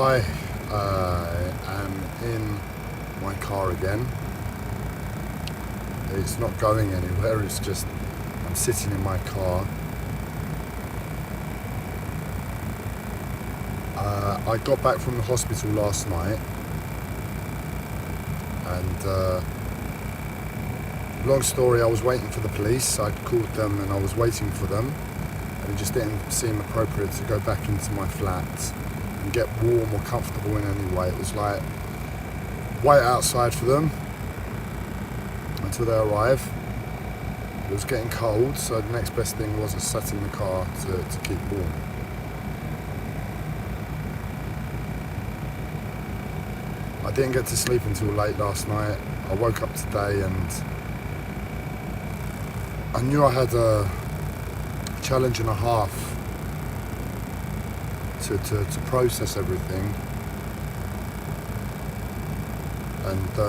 Hi, I am in my car again. It's not going anywhere, it's just I'm sitting in my car. I got back from the hospital last night and long story, I was waiting for the police. I'd called them and I was waiting for them, and it just didn't seem appropriate to go back into my flat and get warm or comfortable in any way. It was like wait outside for them until they arrive. It was getting cold, so the next best thing was I sat in the car to keep warm. I didn't get to sleep until late last night. I woke up today and I knew I had a challenge and a half to process everything. And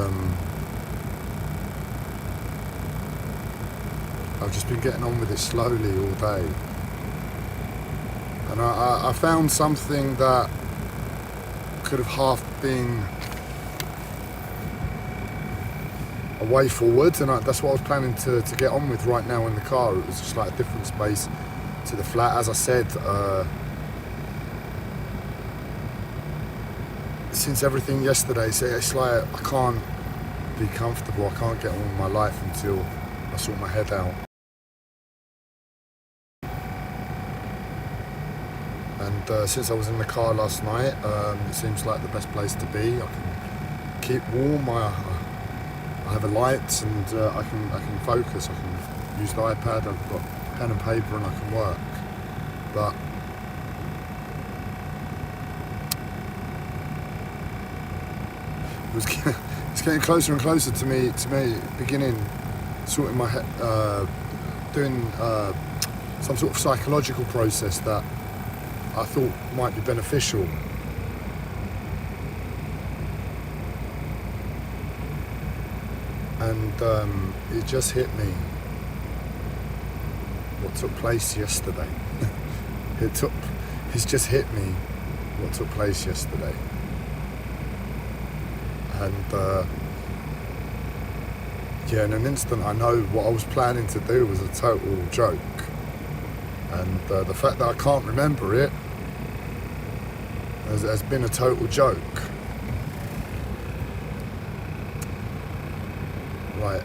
I've just been getting on with it slowly all day. And I found something that could have half been a way forward, and that's what I was planning to get on with right now in the car. It was just like a different space to the flat. As I said, since everything yesterday, it's like I can't be comfortable, I can't get on with my life until I sort my head out. And since I was in the car last night, it seems like the best place to be. I can keep warm, I have a light, and I can focus. I can use the iPad, I've got pen and paper, and I can work. But it's getting closer and closer to me beginning sorting my head, doing some sort of psychological process that I thought might be beneficial. And it just hit me what took place yesterday. It's just hit me what took place yesterday. And yeah, in an instant I know what I was planning to do was a total joke. And the fact that I can't remember it has been a total joke. Right,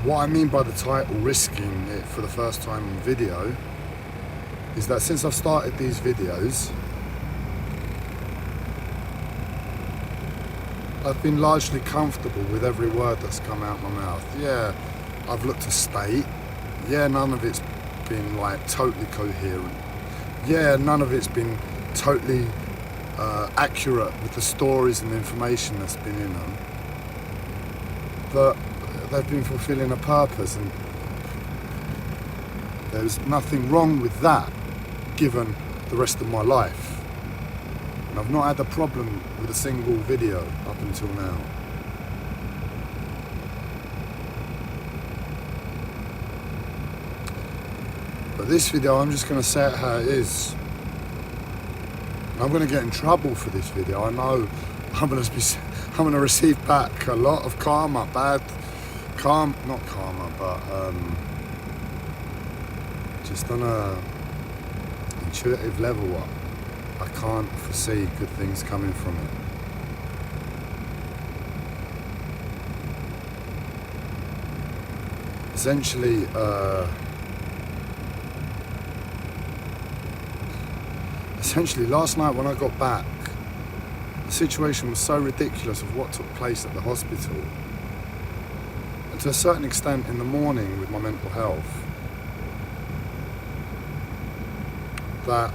what I mean by the title risking it for the first time on video is that since I've started these videos, I've been largely comfortable with every word that's come out my mouth. Yeah, I've looked to state. Yeah, none of it's been like totally coherent. Yeah, none of it's been totally accurate with the stories and the information that's been in them. But they've been fulfilling a purpose, and there's nothing wrong with that given the rest of my life. And I've not had a problem with a single video up until now. But this video, I'm just going to say it how it is. And I'm going to get in trouble for this video. I know I'm going to receive back a lot of karma, not karma, but just on a intuitive level, I can't foresee good things coming from it. Essentially, last night when I got back, the situation was so ridiculous of what took place at the hospital, and to a certain extent in the morning with my mental health, that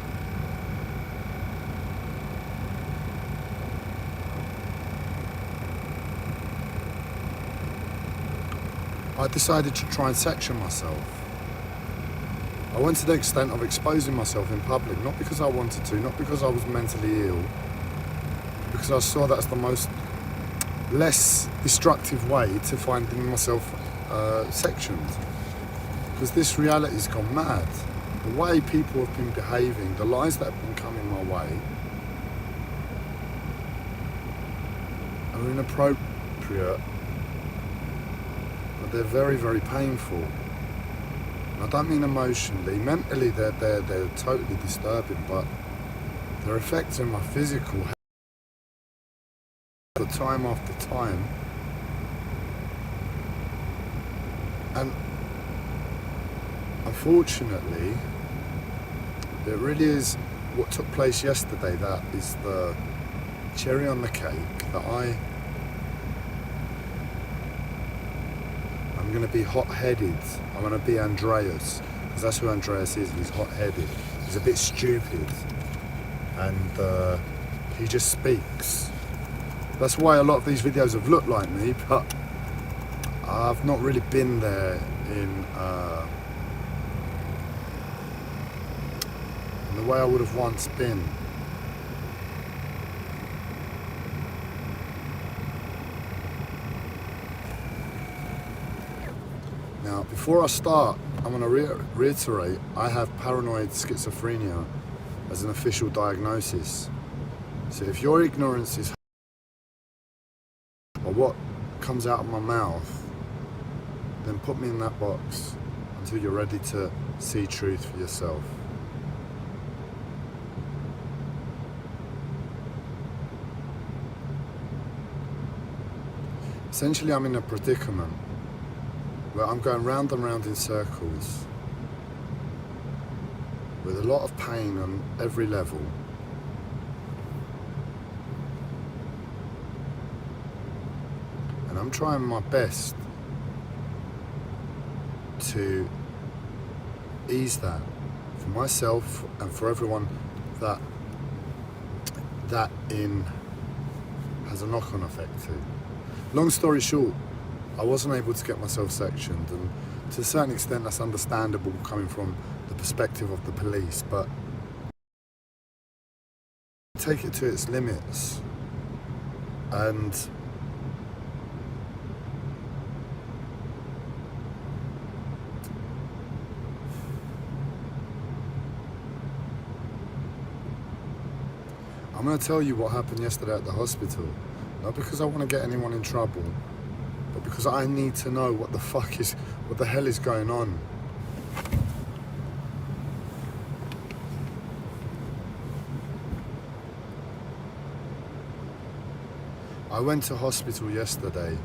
I decided to try and section myself. I went to the extent of exposing myself in public, not because I wanted to, not because I was mentally ill, because I saw that's the less destructive way to finding myself sectioned. Because this reality's gone mad. The way people have been behaving, the lies that have been coming my way, are inappropriate, but they're very, very painful. And I don't mean emotionally. Mentally, they're totally disturbing, but they're affecting my physical health time after time. And unfortunately, it really is what took place yesterday that is the cherry on the cake, that I'm going to be hot-headed. I'm going to be Andreas, because that's who Andreas is. He's hot-headed. He's a bit stupid, and he just speaks. That's why a lot of these videos have looked like me, but I've not really been there in the way I would have once been. Now, before I start, I'm going to reiterate, I have paranoid schizophrenia as an official diagnosis. So if your ignorance is or what comes out of my mouth, then put me in that box until you're ready to see truth for yourself. Essentially, I'm in a predicament where I'm going round and round in circles with a lot of pain on every level. And I'm trying my best to ease that for myself and for everyone that has a knock-on effect to. Long story short, I wasn't able to get myself sectioned, and to a certain extent that's understandable coming from the perspective of the police, but take it to its limits. And I'm going to tell you what happened yesterday at the hospital, not because I want to get anyone in trouble, but because I need to know what the hell is going on. I went to hospital yesterday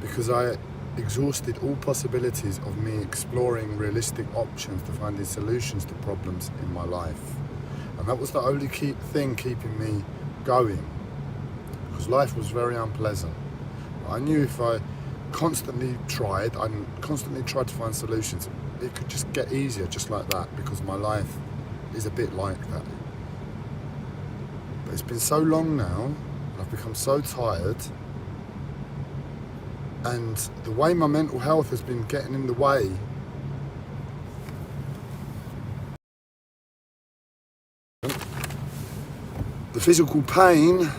because I exhausted all possibilities of me exploring realistic options to finding solutions to problems in my life. And that was the only thing keeping me going, because life was very unpleasant. I knew if I constantly tried to find solutions, it could just get easier just like that, because my life is a bit like that. But it's been so long now, and I've become so tired, and the way my mental health has been getting in the way, the physical pain,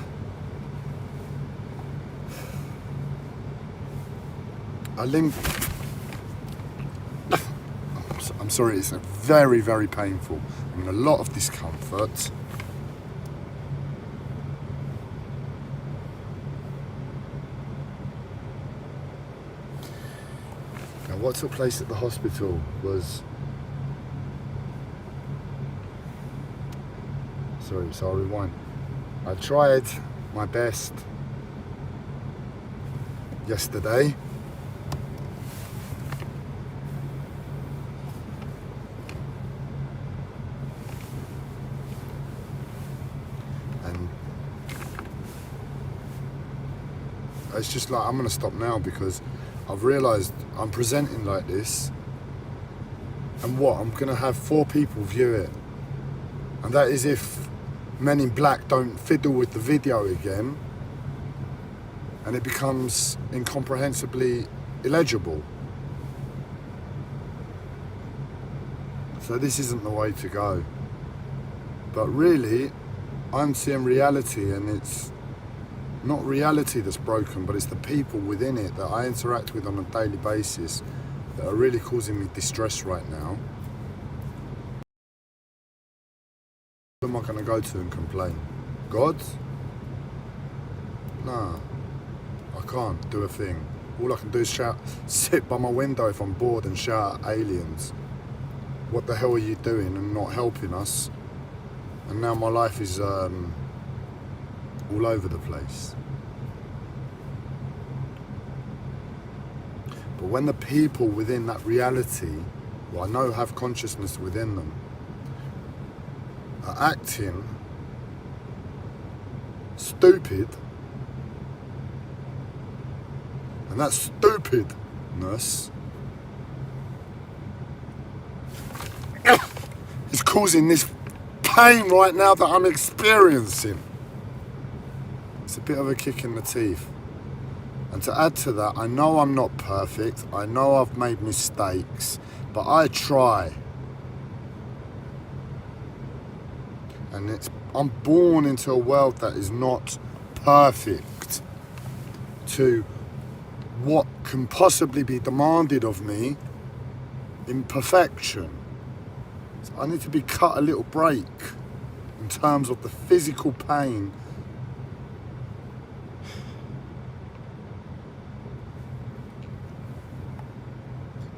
I'm sorry, it's very, very painful. I'm in a lot of discomfort. Now, what took place at the hospital was... Sorry, so I'll rewind. I tried my best yesterday and it's just like, I'm going to stop now because I've realised I'm presenting like this, and I'm going to have 4 people view it, and that is if Men in Black don't fiddle with the video again and it becomes incomprehensibly illegible. So this isn't the way to go. But really, I'm seeing reality, and it's not reality that's broken, but it's the people within it that I interact with on a daily basis that are really causing me distress right now. Who am I going to go to and complain? God? Nah, I can't do a thing. All I can do is sit by my window if I'm bored and shout at aliens. What the hell are you doing and not helping us? And now my life is all over the place. But when the people within that reality, who I know have consciousness within them, are acting stupid, and that stupidness is causing this pain right now that I'm experiencing. It's a bit of a kick in the teeth. And to add to that, I know I'm not perfect. I know I've made mistakes, but I try. And I'm born into a world that is not perfect to what can possibly be demanded of me in perfection. So I need to be cut a little break in terms of the physical pain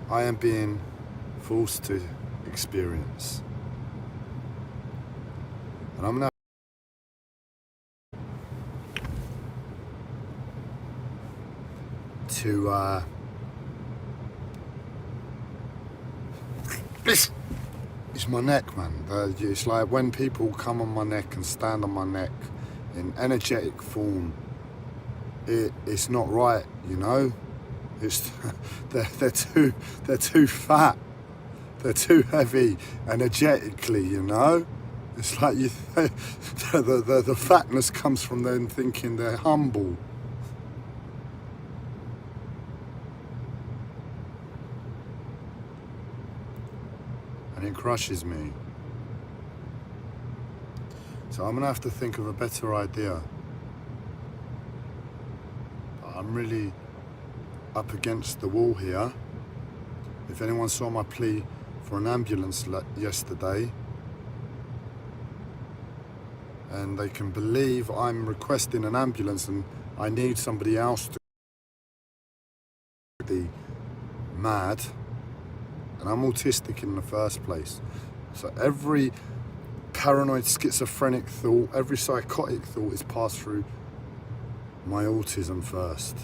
I am being forced to experience. And I'm now to this is my neck, man. It's like when people come on my neck and stand on my neck in energetic form, it's not right, you know. It's they're too fat, they're too heavy energetically, you know. It's like the fatness comes from them thinking they're humble. And it crushes me. So I'm gonna have to think of a better idea. I'm really up against the wall here. If anyone saw my plea for an ambulance yesterday, and they can believe I'm requesting an ambulance and I need somebody else to be mad, and I'm autistic in the first place. So every paranoid schizophrenic thought, every psychotic thought is passed through my autism first.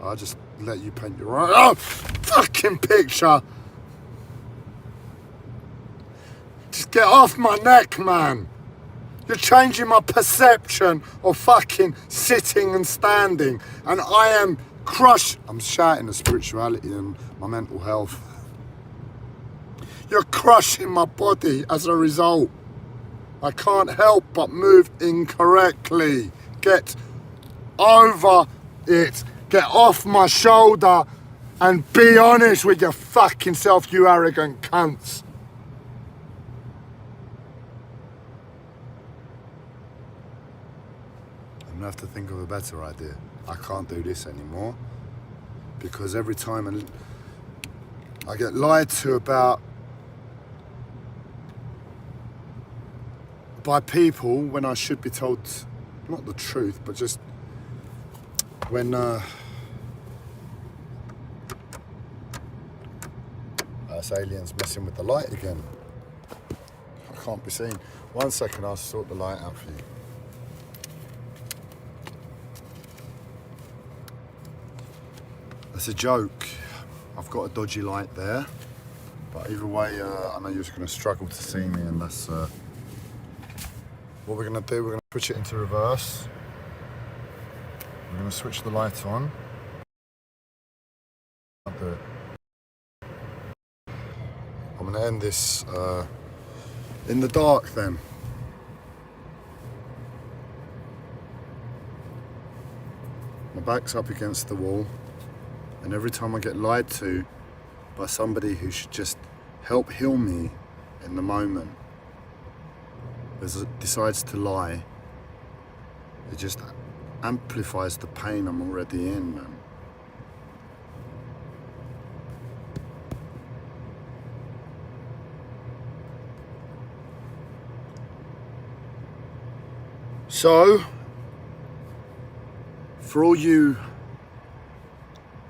I'll just let you paint your own fucking picture. Just get off my neck, man. You're changing my perception of fucking sitting and standing, and I am crushed. I'm shouting at spirituality and my mental health. You're crushing my body as a result. I can't help but move incorrectly. Get over it. Get off my shoulder and be honest with your fucking self, you arrogant cunts. I'm gonna have to think of a better idea. I can't do this anymore because every time I get lied to by people when I should be told not the truth, but just when that's aliens messing with the light again. I can't be seen. 1 second, I'll sort the light out for you. That's a joke. I've got a dodgy light there, but either way, I know you're just going to struggle to see me, and that's what we're going to do. We're going to switch it into reverse. We're going to switch the light on. I'll do it. I'm going to end this in the dark then. My back's up against the wall, and every time I get lied to by somebody who should just help heal me in the moment, decides to lie, it just amplifies the pain I'm already in, man. So, for all you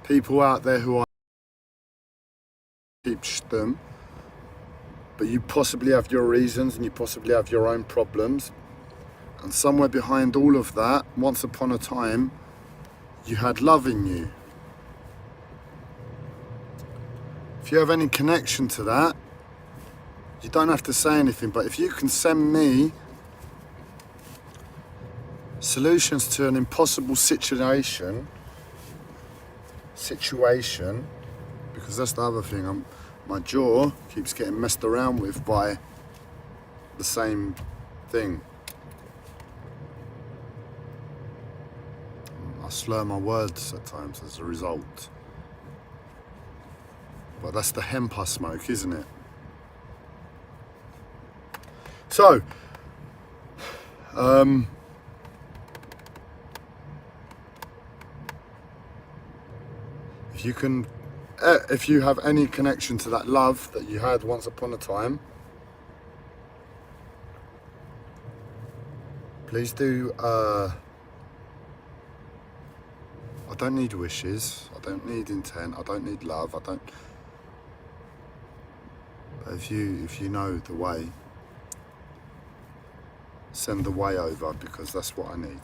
people out there who are teach them, but you possibly have your reasons and you possibly have your own problems, and somewhere behind all of that, once upon a time, you had love in you. If you have any connection to that, you don't have to say anything, but if you can send me solutions to an impossible situation, because that's the other thing, my jaw keeps getting messed around with by the same thing. I slur my words at times as a result. But that's the hemp I smoke, isn't it? So, if you have any connection to that love that you had once upon a time, please do. I don't need wishes. I don't need intent. I don't need love. But if you know the way, send the way over, because that's what I need.